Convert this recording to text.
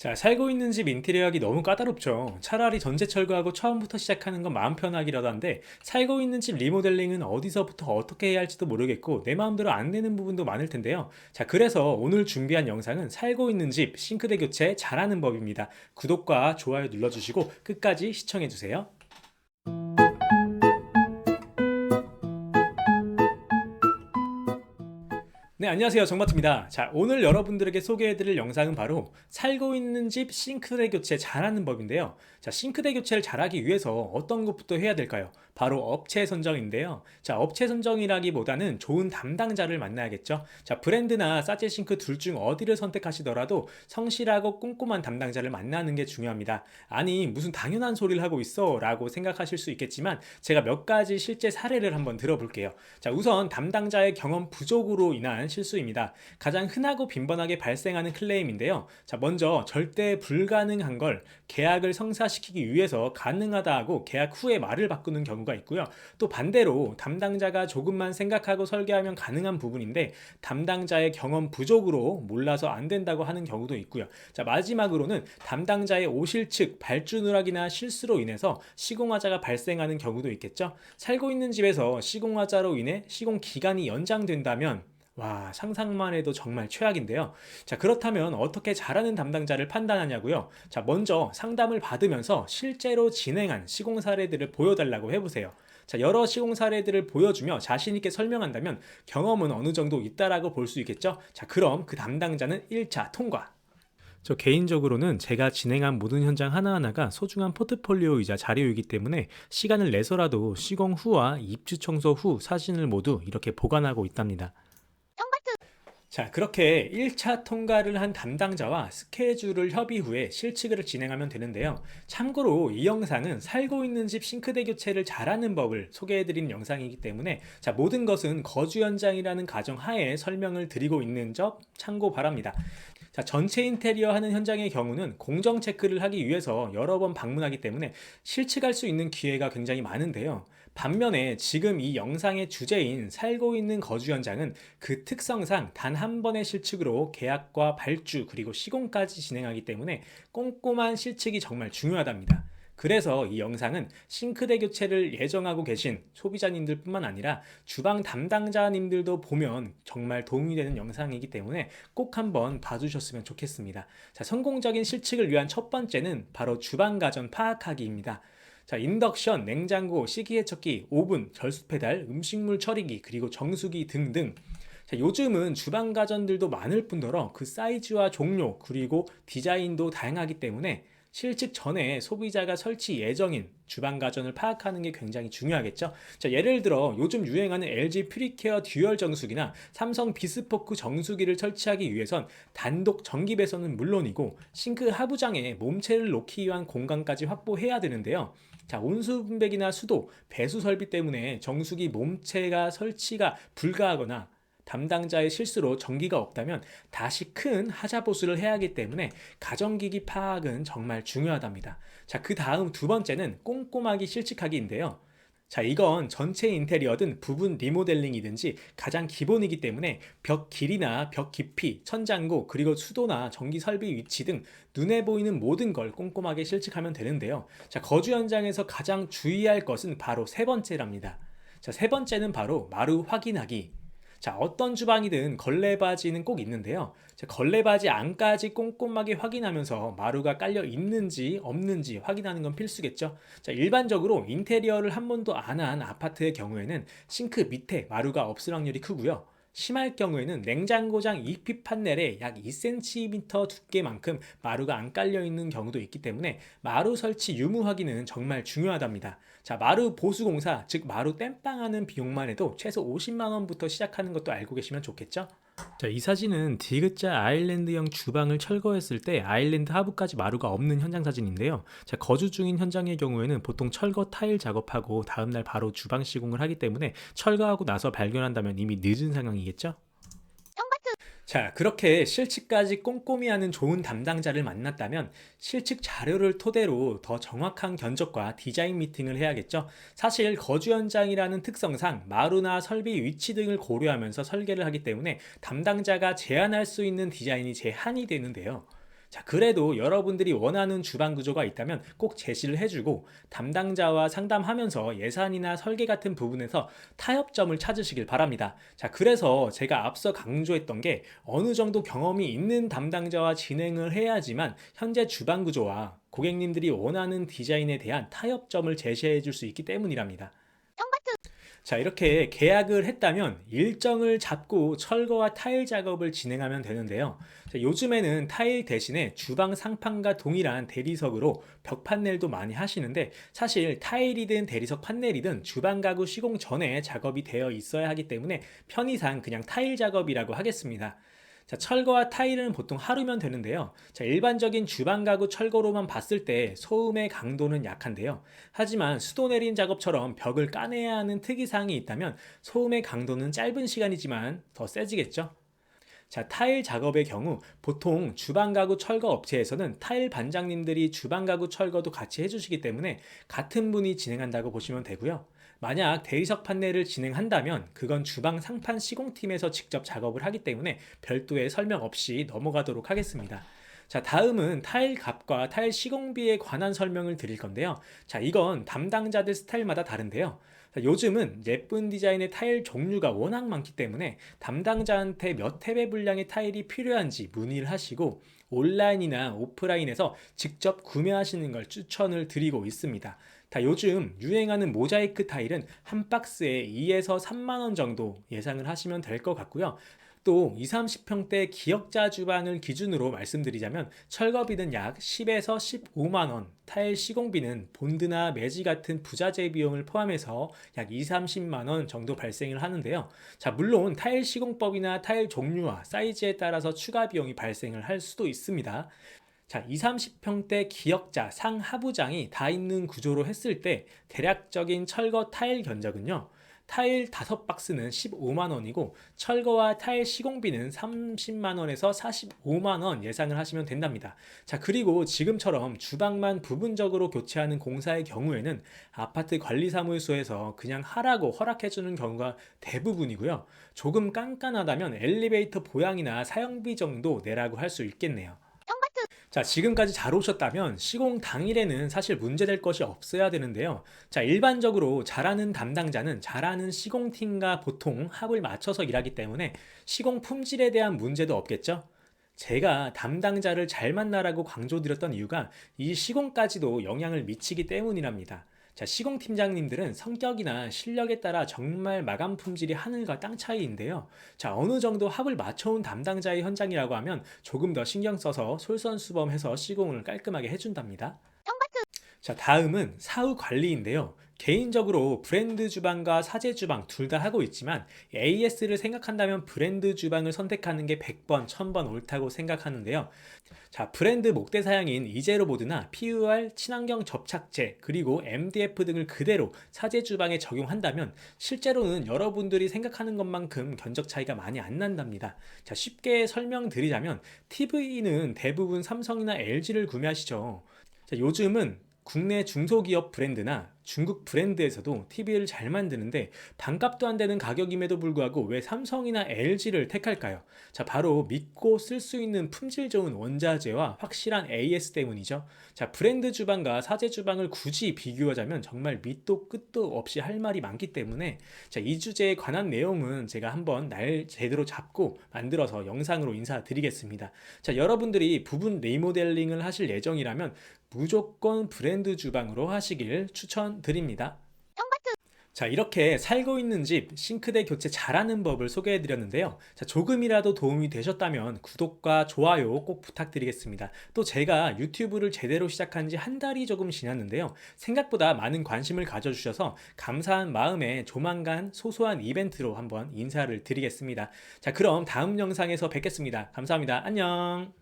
자, 살고 있는 집 인테리어 하기 너무 까다롭죠. 차라리 전체 철거하고 처음부터 시작하는 건 마음 편하기라도 한데, 살고 있는 집 리모델링은 어디서부터 어떻게 해야 할지도 모르겠고, 내 마음대로 안 되는 부분도 많을 텐데요. 자, 그래서 오늘 준비한 영상은 살고 있는 집 싱크대 교체 잘하는 법입니다. 구독과 좋아요 눌러주시고 끝까지 시청해주세요. 네, 안녕하세요. 정마트입니다. 자, 오늘 여러분들에게 소개해드릴 영상은 바로 살고 있는 집 싱크대 교체 잘하는 법인데요. 자, 싱크대 교체를 잘하기 위해서 어떤 것부터 해야 될까요? 바로 업체 선정인데요. 자, 업체 선정이라기보다는 좋은 담당자를 만나야겠죠. 자, 브랜드나 싸제 싱크 둘 중 어디를 선택하시더라도 성실하고 꼼꼼한 담당자를 만나는 게 중요합니다. 아니, 무슨 당연한 소리를 하고 있어 라고 생각하실 수 있겠지만 제가 몇 가지 실제 사례를 한번 들어볼게요. 자, 우선 담당자의 경험 부족으로 인한 실수입니다. 가장 흔하고 빈번하게 발생하는 클레임인데요. 자, 먼저 절대 불가능한 걸 계약을 성사시키기 위해서 가능하다 하고 계약 후에 말을 바꾸는 경우가 있고요. 또 반대로 담당자가 조금만 생각하고 설계하면 가능한 부분인데 담당자의 경험 부족으로 몰라서 안 된다고 하는 경우도 있고요. 자, 마지막으로는 담당자의 오실측 발주 누락이나 실수로 인해서 시공하자가 발생하는 경우도 있겠죠. 살고 있는 집에서 시공하자로 인해 시공 기간이 연장된다면 와, 상상만 해도 정말 최악인데요. 자, 그렇다면 어떻게 잘하는 담당자를 판단하냐고요? 자, 먼저 상담을 받으면서 실제로 진행한 시공 사례들을 보여달라고 해보세요. 자, 여러 시공 사례들을 보여주며 자신있게 설명한다면 경험은 어느 정도 있다라고 볼 수 있겠죠? 자, 그럼 그 담당자는 1차 통과. 저 개인적으로는 제가 진행한 모든 현장 하나하나가 소중한 포트폴리오이자 자료이기 때문에 시간을 내서라도 시공 후와 입주 청소 후 사진을 모두 이렇게 보관하고 있답니다. 자, 그렇게 1차 통과를 한 담당자와 스케줄을 협의 후에 실측을 진행하면 되는데요. 참고로 이 영상은 살고 있는 집 싱크대 교체를 잘하는 법을 소개해드린 영상이기 때문에 자, 모든 것은 거주 현장이라는 가정 하에 설명을 드리고 있는 점 참고 바랍니다. 자, 전체 인테리어 하는 현장의 경우는 공정 체크를 하기 위해서 여러 번 방문하기 때문에 실측할 수 있는 기회가 굉장히 많은데요. 반면에 지금 이 영상의 주제인 살고 있는 거주 현장은 그 특성상 단 한 번의 실측으로 계약과 발주 그리고 시공까지 진행하기 때문에 꼼꼼한 실측이 정말 중요하답니다. 그래서 이 영상은 싱크대 교체를 예정하고 계신 소비자님들 뿐만 아니라 주방 담당자님들도 보면 정말 도움이 되는 영상이기 때문에 꼭 한번 봐주셨으면 좋겠습니다. 자, 성공적인 실측을 위한 첫 번째는 바로 주방 가전 파악하기입니다. 자, 인덕션, 냉장고, 식기세척기, 오븐, 절수 페달, 음식물 처리기, 그리고 정수기 등등. 자, 요즘은 주방 가전들도 많을 뿐더러 그 사이즈와 종류, 그리고 디자인도 다양하기 때문에 실측 전에 소비자가 설치 예정인 주방 가전을 파악하는 게 굉장히 중요하겠죠. 자, 예를 들어 요즘 유행하는 LG 퓨리케어 듀얼 정수기나 삼성 비스포크 정수기를 설치하기 위해선 단독 전기 배선은 물론이고 싱크 하부장에 몸체를 놓기 위한 공간까지 확보해야 되는데요. 자, 온수 분배기나 수도, 배수 설비 때문에 정수기 몸체가 설치가 불가하거나 담당자의 실수로 전기가 없다면 다시 큰 하자 보수를 해야 하기 때문에 가전기기 파악은 정말 중요하답니다. 자, 그 다음 두 번째는 꼼꼼하게 실측하기인데요. 자, 이건 전체 인테리어든 부분 리모델링이든지 가장 기본이기 때문에 벽 길이나 벽 깊이, 천장고, 그리고 수도나 전기 설비 위치 등 눈에 보이는 모든 걸 꼼꼼하게 실측하면 되는데요. 자, 거주 현장에서 가장 주의할 것은 바로 세 번째랍니다. 자, 세 번째는 바로 마루 확인하기. 자, 어떤 주방이든 걸레바지는 꼭 있는데요. 자, 걸레바지 안까지 꼼꼼하게 확인하면서 마루가 깔려 있는지 없는지 확인하는 건 필수겠죠. 자, 일반적으로 인테리어를 한 번도 안 한 아파트의 경우에는 싱크 밑에 마루가 없을 확률이 크고요. 심할 경우에는 냉장고장 EP 판넬에 약 2cm 두께만큼 마루가 안 깔려 있는 경우도 있기 때문에 마루 설치 유무 확인은 정말 중요하답니다. 자, 마루 보수 공사, 즉 마루 땜빵하는 비용만 해도 최소 50만 원부터 시작하는 것도 알고 계시면 좋겠죠? 자, 이 사진은 디귿자 아일랜드형 주방을 철거했을 때 아일랜드 하부까지 마루가 없는 현장 사진인데요. 자, 거주 중인 현장의 경우에는 보통 철거 타일 작업하고 다음날 바로 주방 시공을 하기 때문에 철거하고 나서 발견한다면 이미 늦은 상황이겠죠? 자, 그렇게 실측까지 꼼꼼히 하는 좋은 담당자를 만났다면 실측 자료를 토대로 더 정확한 견적과 디자인 미팅을 해야겠죠. 사실 거주 현장이라는 특성상 마루나 설비 위치 등을 고려하면서 설계를 하기 때문에 담당자가 제안할 수 있는 디자인이 제한이 되는데요. 자, 그래도 여러분들이 원하는 주방 구조가 있다면 꼭 제시를 해주고 담당자와 상담하면서 예산이나 설계 같은 부분에서 타협점을 찾으시길 바랍니다. 자, 그래서 제가 앞서 강조했던 게 어느 정도 경험이 있는 담당자와 진행을 해야지만 현재 주방 구조와 고객님들이 원하는 디자인에 대한 타협점을 제시해 줄 수 있기 때문이랍니다. 자, 이렇게 계약을 했다면 일정을 잡고 철거와 타일 작업을 진행하면 되는데요. 자, 요즘에는 타일 대신에 주방 상판과 동일한 대리석으로 벽 판넬도 많이 하시는데 사실 타일이든 대리석 판넬이든 주방 가구 시공 전에 작업이 되어 있어야 하기 때문에 편의상 그냥 타일 작업이라고 하겠습니다. 자, 철거와 타일은 보통 하루면 되는데요. 자, 일반적인 주방 가구 철거로만 봤을 때 소음의 강도는 약한데요. 하지만 수도 내린 작업처럼 벽을 까내야 하는 특이사항이 있다면 소음의 강도는 짧은 시간이지만 더 세지겠죠. 자, 타일 작업의 경우 보통 주방 가구 철거 업체에서는 타일 반장님들이 주방 가구 철거도 같이 해주시기 때문에 같은 분이 진행한다고 보시면 되고요. 만약 대리석 판넬을 진행한다면 그건 주방 상판 시공팀에서 직접 작업을 하기 때문에 별도의 설명 없이 넘어가도록 하겠습니다. 자, 다음은 타일 값과 타일 시공비에 관한 설명을 드릴 건데요. 자, 이건 담당자들 스타일마다 다른데요. 자, 요즘은 예쁜 디자인의 타일 종류가 워낙 많기 때문에 담당자한테 몇 탭의 분량의 타일이 필요한지 문의를 하시고 온라인이나 오프라인에서 직접 구매하시는 걸 추천을 드리고 있습니다. 요즘 유행하는 모자이크 타일은 한 박스에 2에서 3만 원 정도 예상을 하시면 될 것 같고요. 또 20, 30평대 기역자 주방을 기준으로 말씀드리자면 철거비는 약 10에서 15만 원, 타일 시공비는 본드나 매지 같은 부자재 비용을 포함해서 약 2, 30만 원 정도 발생을 하는데요. 자, 물론 타일 시공법이나 타일 종류와 사이즈에 따라서 추가 비용이 발생을 할 수도 있습니다. 자, 20, 30평대 기역자 상하부장이 다 있는 구조로 했을 때 대략적인 철거 타일 견적은요. 타일 5박스는 15만 원이고 철거와 타일 시공비는 30만 원에서 45만 원 예상을 하시면 된답니다. 자, 그리고 지금처럼 주방만 부분적으로 교체하는 공사의 경우에는 아파트 관리사무소에서 그냥 하라고 허락해주는 경우가 대부분이고요. 조금 깐깐하다면 엘리베이터 보양이나 사용비 정도 내라고 할 수 있겠네요. 자, 지금까지 잘 오셨다면 시공 당일에는 사실 문제될 것이 없어야 되는데요. 자, 일반적으로 잘하는 담당자는 잘하는 시공팀과 보통 합을 맞춰서 일하기 때문에 시공 품질에 대한 문제도 없겠죠? 제가 담당자를 잘 만나라고 강조드렸던 이유가 이 시공까지도 영향을 미치기 때문이랍니다. 자, 시공팀장님들은 성격이나 실력에 따라 정말 마감 품질이 하늘과 땅 차이인데요. 자, 어느 정도 합을 맞춰온 담당자의 현장이라고 하면 조금 더 신경 써서 솔선수범해서 시공을 깔끔하게 해준답니다. 자, 다음은 사후 관리인데요. 개인적으로 브랜드 주방과 사제 주방 둘 다 하고 있지만 AS를 생각한다면 브랜드 주방을 선택하는 게 100번, 1000번 옳다고 생각하는데요. 자, 브랜드 목대 사양인 이제로보드나 PUR, 친환경 접착제, 그리고 MDF 등을 그대로 사제 주방에 적용한다면 실제로는 여러분들이 생각하는 것만큼 견적 차이가 많이 안 난답니다. 자, 쉽게 설명드리자면 TV는 대부분 삼성이나 LG를 구매하시죠. 자, 요즘은 국내 중소기업 브랜드나 중국 브랜드에서도 TV를 잘 만드는데 반값도 안 되는 가격임에도 불구하고 왜 삼성이나 LG를 택할까요? 자, 바로 믿고 쓸 수 있는 품질 좋은 원자재와 확실한 AS 때문이죠. 자, 브랜드 주방과 사제 주방을 굳이 비교하자면 정말 밑도 끝도 없이 할 말이 많기 때문에 자, 이 주제에 관한 내용은 제가 한번 날 제대로 잡고 만들어서 영상으로 인사드리겠습니다. 자, 여러분들이 부분 리모델링을 하실 예정이라면 무조건 브랜드 주방으로 하시길 추천드립니다. 자, 이렇게 살고 있는 집 싱크대 교체 잘하는 법을 소개해 드렸는데요. 자, 조금이라도 도움이 되셨다면 구독과 좋아요 꼭 부탁드리겠습니다. 또 제가 유튜브를 제대로 시작한 지 한 달이 조금 지났는데요. 생각보다 많은 관심을 가져주셔서 감사한 마음에 조만간 소소한 이벤트로 한번 인사를 드리겠습니다. 자, 그럼 다음 영상에서 뵙겠습니다. 감사합니다. 안녕.